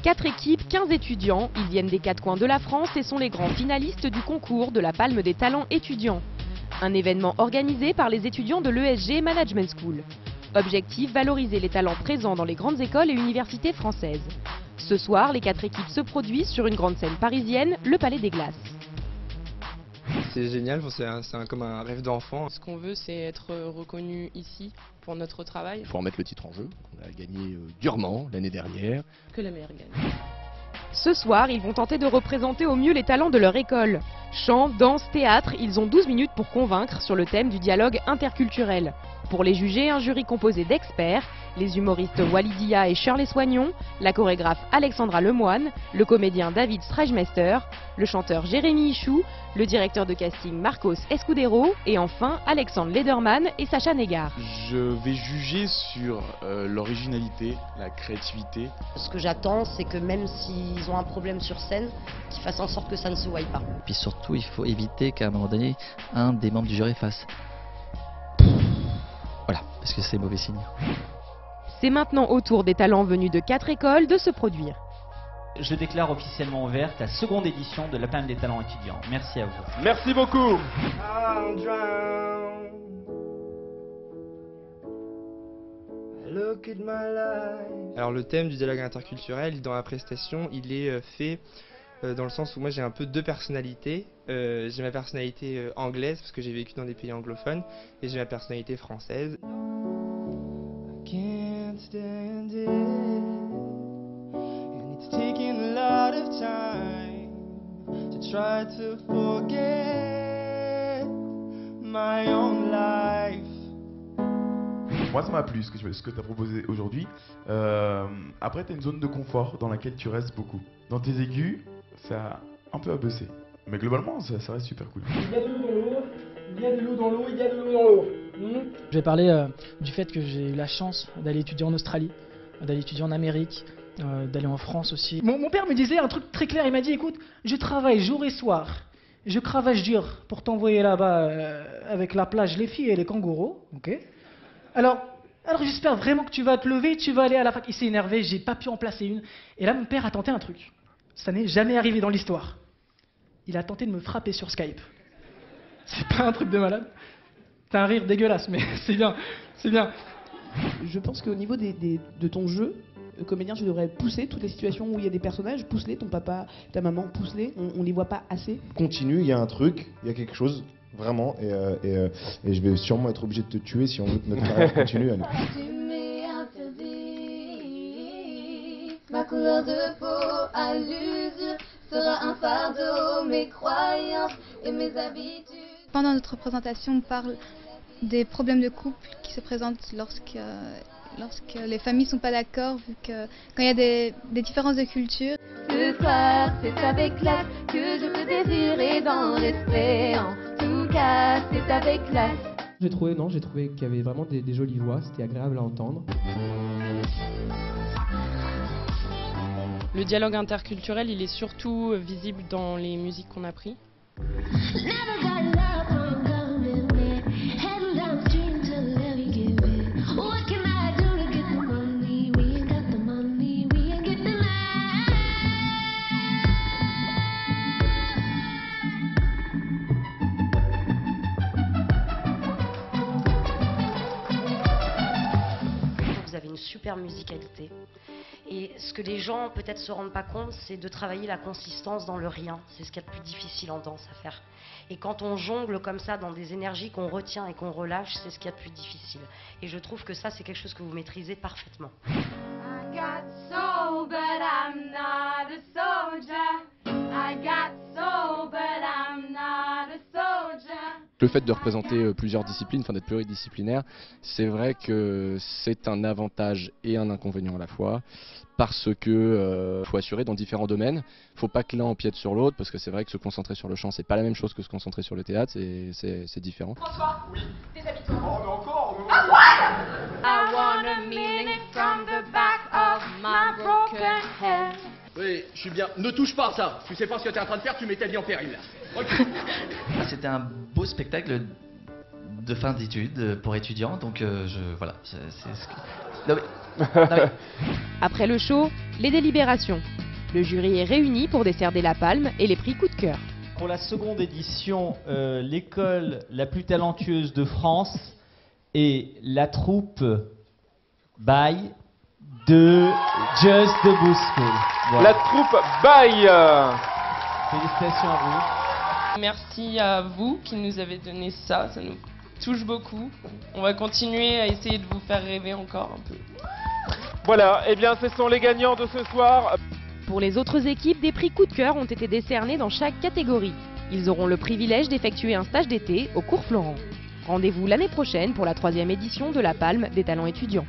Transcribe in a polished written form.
4 équipes, 15 étudiants. Ils viennent des 4 coins de la France et sont les grands finalistes du concours de la Palme des talents étudiants. Un événement organisé par les étudiants de l'ESG Management School. Objectif, valoriser les talents présents dans les grandes écoles et universités françaises. Ce soir, les 4 équipes se produisent sur une grande scène parisienne, le Palais des Glaces. C'est génial, c'est comme un rêve d'enfant. Ce qu'on veut, c'est être reconnu ici pour notre travail. Il faut remettre le titre en jeu. On a gagné durement l'année dernière. Que la meilleure gagne. Ce soir, ils vont tenter de représenter au mieux les talents de leur école. Chant, danse, théâtre, ils ont 12 minutes pour convaincre sur le thème du dialogue interculturel. Pour les juger, un jury composé d'experts, les humoristes Walidia et Shirley Soignon, la chorégraphe Alexandra Lemoine, le comédien David Streichmeister, le chanteur Jérémy Ichou, le directeur de casting Marcos Escudero et enfin Alexandre Lederman et Sacha Negar. Je vais juger sur l'originalité, la créativité. Ce que j'attends, c'est que même s'ils ont un problème sur scène, qu'ils fassent en sorte que ça ne se voie pas. Puis surtout, il faut éviter qu'à un moment donné, un des membres du jury fasse voilà, parce que c'est mauvais signe. C'est maintenant au tour des talents venus de 4 écoles de se produire. Je déclare officiellement ouverte la seconde édition de la Palme des talents étudiants. Merci à vous. Merci beaucoup. Alors le thème du dialogue interculturel dans la prestation, il est fait dans le sens où moi j'ai un peu deux personnalités. J'ai ma personnalité anglaise parce que j'ai vécu dans des pays anglophones et j'ai ma personnalité française. Moi ça m'a plu ce que tu as proposé aujourd'hui. Après tu as une zone de confort dans laquelle tu restes beaucoup. Dans tes aigus, ça a un peu abaissé. Mais globalement ça reste super cool. Il y a de l'eau dans l'eau, il y a de l'eau dans l'eau, il y a de l'eau dans l'eau. Je vais parler du fait que j'ai eu la chance d'aller étudier en Australie, d'aller étudier en Amérique, d'aller en France aussi. Mon père me disait un truc très clair, il m'a dit écoute, je travaille jour et soir, je cravache dur pour t'envoyer là-bas avec la plage, les filles et les kangourous, ok. Alors j'espère vraiment que tu vas te lever, tu vas aller à la fac. Il s'est énervé, j'ai pas pu en placer une. Et là mon père a tenté un truc, ça n'est jamais arrivé dans l'histoire. Il a tenté de me frapper sur Skype. C'est pas un truc de malade. T'as un rire dégueulasse, mais c'est bien, c'est bien. Je pense qu'au niveau de ton jeu, comédien, tu devrais pousser toutes les situations où il y a des personnages, pousse-les, ton papa, ta maman, pousse-les, on les voit pas assez. Continue, il y a un truc, il y a quelque chose, vraiment, et je vais sûrement être obligé de te tuer si on veut que notre carrière continue. Ma couleur de peau à l'usure sera un fardeau, mes croyances et mes habitudes. Pendant notre présentation, on parle des problèmes de couple qui se présentent lorsque les familles ne sont pas d'accord, vu que quand il y a des différences de culture. Ce soir, c'est avec classe que je peux désirer dans le respect. En tout cas, c'est avec classe. J'ai trouvé qu'il y avait vraiment des jolies voix, c'était agréable à entendre. Le dialogue interculturel, il est surtout visible dans les musiques qu'on a prises. Vous avez une super musicalité. Et ce que les gens peut-être se rendent pas compte, c'est de travailler la consistance dans le rien. C'est ce qu'il y a de plus difficile en danse à faire. Et quand on jongle comme ça dans des énergies qu'on retient et qu'on relâche, c'est ce qu'il y a de plus difficile. Et je trouve que ça, c'est quelque chose que vous maîtrisez parfaitement. I got soul, but I'm not a soldier. I got soul, but I'm not a soldier. Le fait de représenter plusieurs disciplines, enfin d'être pluridisciplinaire, c'est vrai que c'est un avantage et un inconvénient à la fois, parce que faut assurer dans différents domaines, faut pas que l'un empiète sur l'autre, parce que c'est vrai que se concentrer sur le chant, c'est pas la même chose que se concentrer sur le théâtre, c'est différent. François, oui. Tes habitants. Oh, mais encore. I want a minute from the back of my broken head. Oui, je suis bien. Ne touche pas à ça. Tu sais pas ce que t'es en train de faire, tu mets ta vie en péril. C'était un beau spectacle de fin d'études pour étudiants, donc voilà. C'est ce que... Non, mais... Après le show, les délibérations. Le jury est réuni pour décerner la palme et les prix coup de cœur. Pour la seconde édition, l'école la plus talentueuse de France est la troupe By de Just the Boost School. Voilà. La troupe By. Félicitations à vous. Merci à vous qui nous avez donné ça, ça nous touche beaucoup. On va continuer à essayer de vous faire rêver encore un peu. Voilà, et bien ce sont les gagnants de ce soir. Pour les autres équipes, des prix coup de cœur ont été décernés dans chaque catégorie. Ils auront le privilège d'effectuer un stage d'été au cours Florent. Rendez-vous l'année prochaine pour la 3e édition de la Palme des talents étudiants.